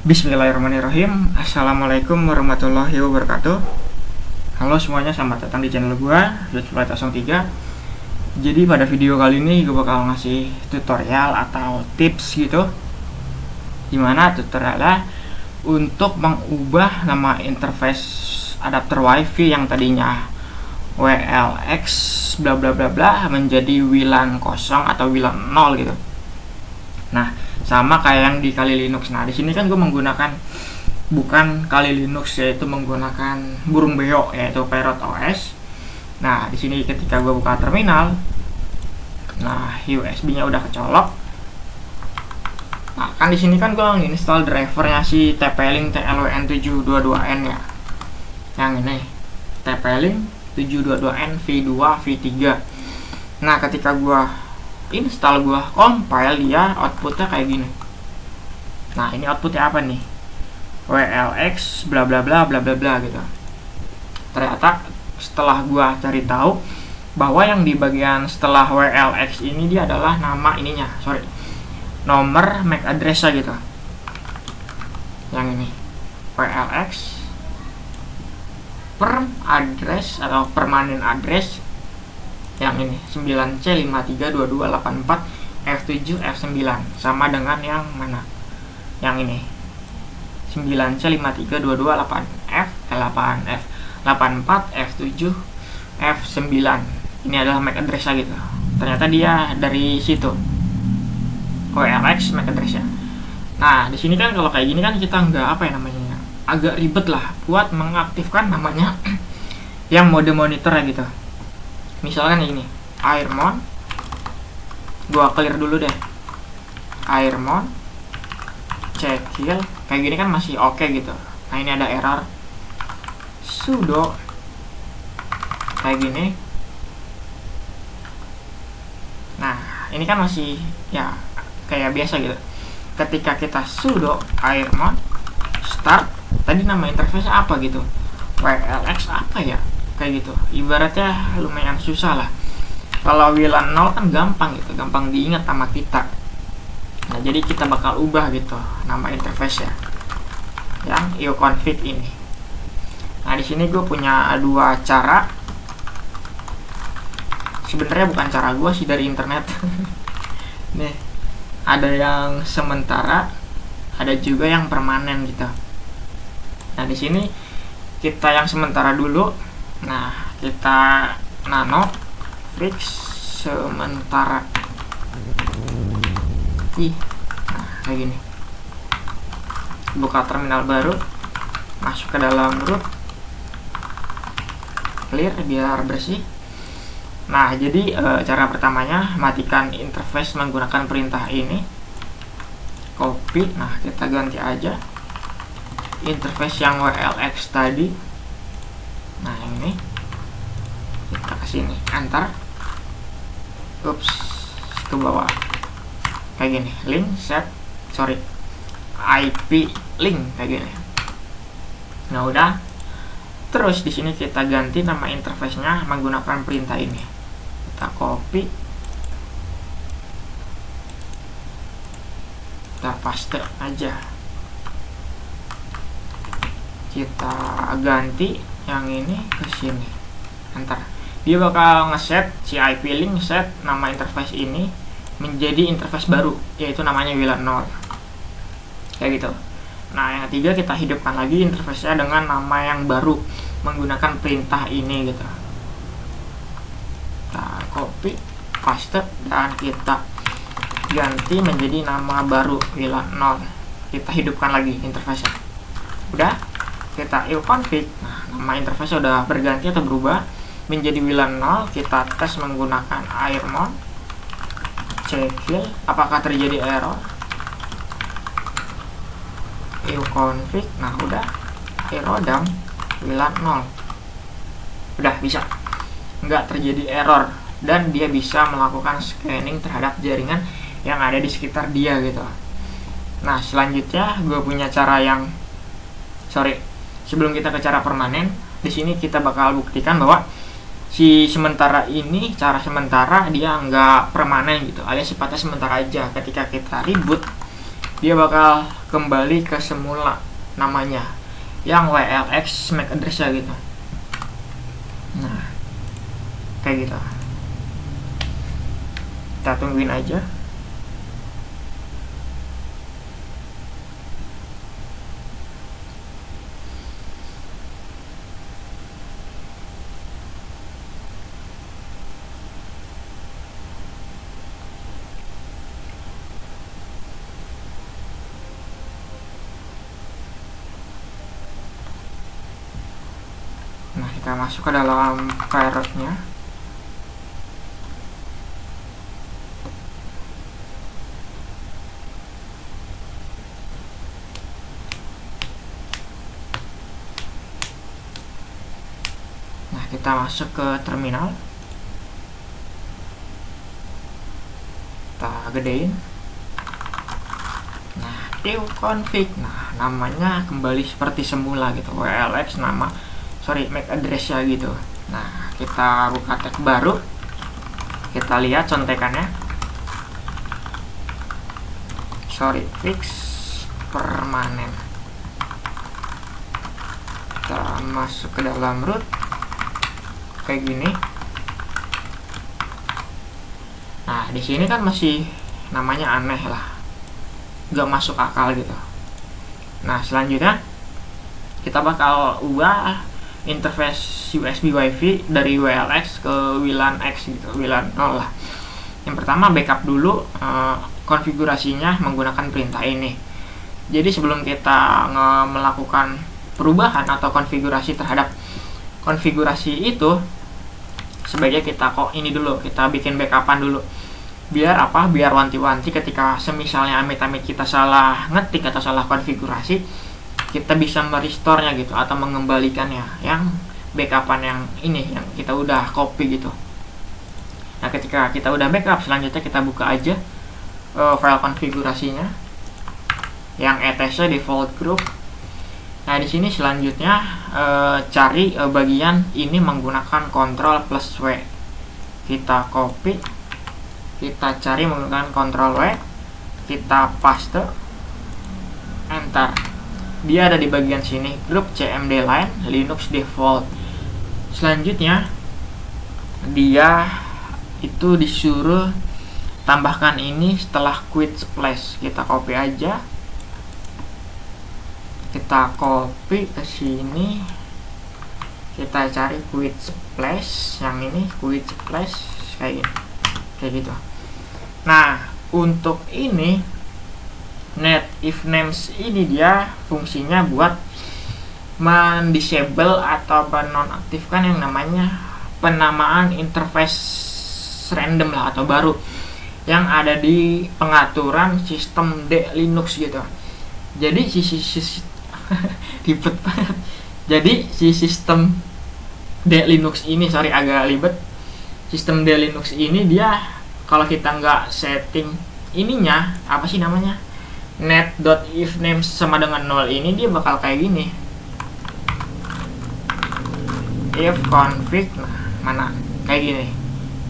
Bismillahirrahmanirrahim. Assalamualaikum warahmatullahi wabarakatuh. Halo semuanya, selamat datang di channel gua, Lutfi 03. Jadi pada video kali ini gue bakal ngasih tutorial atau tips gitu, dimana tutorialnya untuk mengubah nama interface adapter WiFi yang tadinya WLX bla bla bla bla menjadi WLAN 0 atau WLAN 0 gitu. Nah, sama kayak yang di Kali Linux. Nah, di sini kan gue menggunakan bukan Kali Linux, yaitu menggunakan burung beo, yaitu Parrot OS. Nah, di sini ketika gue buka terminal, nah USB-nya udah kecolok. Nah, kan di sini kan gue install drivernya si TP-Link TLWN722N ya. Yang ini TP-Link 722N V2 V3. Nah, ketika gue install, gua compile, dia outputnya kayak gini. Nah, ini outputnya apa nih? WLX bla bla bla bla bla bla gitu. Ternyata setelah gua cari tahu bahwa yang di bagian setelah WLX ini dia adalah nama ininya, nomor MAC address gitu. Yang ini WLX per address atau permanent address, yang ini 9C532284F7F9 sama dengan yang mana? Yang ini 9C532284F8F84F7F9. Ini adalah MAC address-nya gitu. Ternyata dia dari situ, WLX MAC address-nya. Nah, di sini kan kalau kayak gini kan kita nggak namanya, agak ribet lah buat mengaktifkan namanya yang mode monitor ya gitu. Misalkan ini airmon, gua clear dulu deh, airmon cekil kayak gini kan masih oke gitu. Nah, ini ada error sudo kayak gini. Nah, ini kan masih ya kayak biasa gitu. Ketika kita sudo airmon start, tadi nama interface apa gitu, WLX apa ya, kayak gitu. Ibaratnya lumayan susah lah. Kalau WLAN 0 kan gampang gitu, gampang diingat sama kita. Nah, jadi kita bakal ubah gitu nama interface ya, yang ioconfig ini. Nah, di sini gue punya dua cara. Sebenarnya bukan cara gue sih, dari internet. Nih, ada yang sementara, ada juga yang permanen gitu. Nah, di sini kita yang sementara dulu. Nah, kita nano fix sementara. Nah, kayak gini. Buka terminal baru, masuk ke dalam root, clear biar bersih. Nah, jadi cara pertamanya matikan interface menggunakan perintah ini. Copy. Nah, kita ganti aja interface yang WLX tadi. Nah, yang ini kita kesini, enter, ups, ke bawah kayak gini, link set, IP link kayak gini. Nah, udah. Terus di sini kita ganti nama interface-nya menggunakan perintah ini. Kita copy, kita paste aja, kita ganti yang ini ke sini, enter. Dia bakal ngeset si IP link, set nama interface ini menjadi interface baru, yaitu namanya WLAN 0 kayak gitu. Nah, yang ketiga kita hidupkan lagi interface-nya dengan nama yang baru menggunakan perintah ini gitu. Kita copy, paste, dan kita ganti menjadi nama baru WLAN 0. Kita hidupkan lagi interface-nya. Udah, kita ioconfig. Nah, nama interface udah berganti atau berubah menjadi WLAN 0. Kita tes menggunakan airmon cekil, apakah terjadi error. Ioconfig. Nah, udah, erodam WLAN 0. Udah bisa, nggak terjadi error, dan dia bisa melakukan scanning terhadap jaringan yang ada di sekitar dia gitu. Nah, selanjutnya gue punya cara yang sebelum kita ke cara permanen. Di sini kita bakal buktikan bahwa si sementara ini, cara sementara dia nggak permanen gitu, alias sifatnya sementara aja. Ketika kita reboot, dia bakal kembali ke semula namanya yang WLX MAC address ya gitu. Nah kayak gitu, kita tungguin aja. Nah, kita masuk ke dalam virusnya. Nah, kita masuk ke terminal. Kita gedein. Nah, config. Nah, namanya kembali seperti semula gitu. WLX MAC address ya gitu. Nah, kita buka tab baru. Kita lihat contekannya. Fix permanen. Kita masuk ke dalam root. Kayak gini. Nah, di sini kan masih namanya aneh lah. Gak masuk akal gitu. Nah, selanjutnya kita bakal ubah interface USB WiFi dari WLX ke WLAN X gitu, WLAN 0 lah. Yang pertama backup dulu konfigurasinya menggunakan perintah ini. Jadi sebelum kita melakukan perubahan atau konfigurasi terhadap konfigurasi itu, sebaiknya kita kita bikin backupan dulu. Biar apa? Biar wanti-wanti ketika semisalnya amit-amit kita salah ngetik atau salah konfigurasi, kita bisa merestore-nya gitu atau mengembalikannya yang backupan yang ini yang kita udah copy gitu. Nah, ketika kita udah backup, selanjutnya kita buka aja file konfigurasinya yang etc default group. Nah, di sini selanjutnya cari bagian ini menggunakan Ctrl plus W. Kita copy, kita cari menggunakan Ctrl W, kita paste, enter. Dia ada di bagian sini, grup CMD line Linux default. Selanjutnya dia itu disuruh tambahkan ini setelah quit splash. Kita copy aja, kita copy ke sini, kita cari quit splash yang ini, quit splash kayak gitu. Nah, untuk ini net if names ini dia fungsinya buat mendisable atau menonaktifkan yang namanya penamaan interface random lah atau baru yang ada di pengaturan sistem D Linux gitu. Jadi ribet banget. Jadi si sistem D Linux ini, agak ribet. Sistem D Linux ini dia kalau kita nggak setting ininya, apa sih namanya, net.ifname sama dengan 0 ini, dia bakal kayak gini. If config, nah mana kayak gini.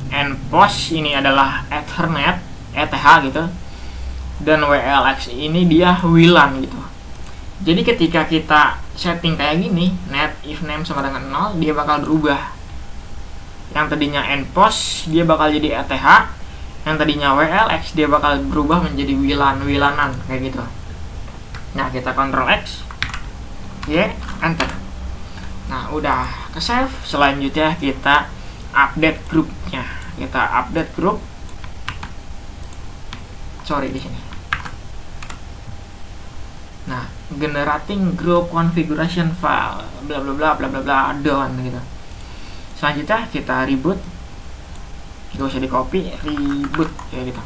Npost ini adalah Ethernet, ETH gitu. Dan WLX ini dia WLAN gitu. Jadi ketika kita setting kayak gini, net if name sama dengan 0, dia bakal berubah. Yang tadinya Npost dia bakal jadi ETH, yang tadinya WLX dia bakal berubah menjadi WLAN-WLANan kayak gitu. Nah, kita Ctrl X, enter. Nah, udah ke save. Selanjutnya kita update grupnya. Kita update grup. Di sini. Nah, generating group configuration file, bla bla bla bla bla bla done gitu. Selanjutnya kita reboot. Gak usah di copy, reboot kayak gitu.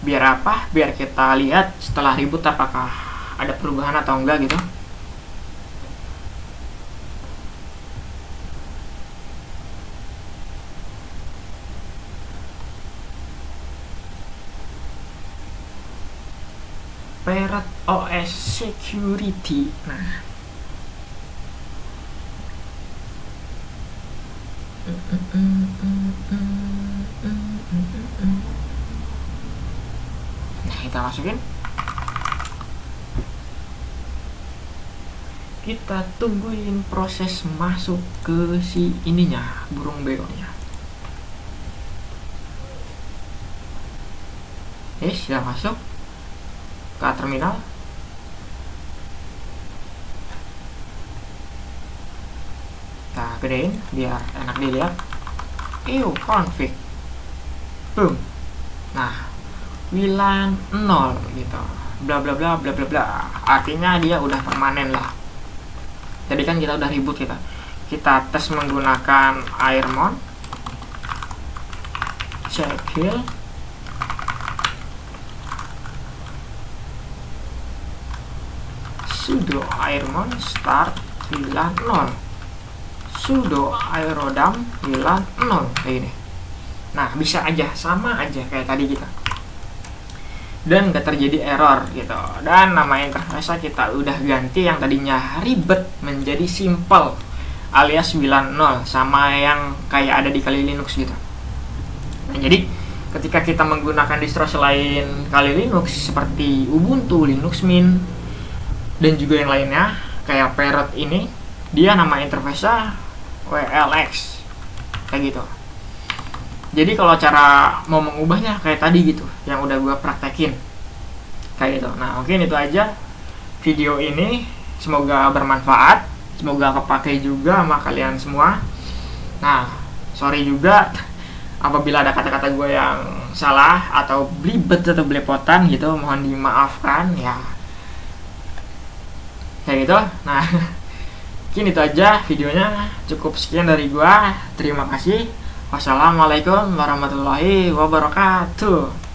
Biar apa? Biar kita lihat setelah reboot apakah ada perubahan atau enggak gitu. Parrot OS security. Nah, kita masukin. Kita tungguin proses masuk ke si ininya, burung beonya. Sudah masuk ke terminal. Kita gedein biar enak dilihat. Config. Boom. Nah, WLAN 0 gitu. Bla bla bla bla bla bla. Artinya dia udah permanen lah. Jadi kan kita udah ribut kita tes menggunakan airmon checkil sudo airmon start WLAN 0 sudo aerodam WLAN 0 kayak gini. Nah, bisa aja, sama aja kayak tadi kita, dan gak terjadi error gitu. Dan nama interface kita udah ganti yang tadinya ribet menjadi simple alias 90, sama yang kayak ada di Kali Linux gitu. Nah, jadi ketika kita menggunakan distro selain Kali Linux seperti Ubuntu, Linux Mint, dan juga yang lainnya kayak Parrot ini, dia nama interface WLX kayak gitu. Jadi kalau cara mau mengubahnya kayak tadi gitu, yang udah gue praktekin kayak gitu. Nah, mungkin itu aja video ini, semoga bermanfaat, semoga kepake juga sama kalian semua. Nah, sorry juga apabila ada kata-kata gue yang salah atau belibet atau belepotan gitu, mohon dimaafkan ya. Kayak gitu. Nah, mungkin itu aja videonya, cukup sekian dari gue. Terima kasih. Wassalamualaikum warahmatullahi wabarakatuh.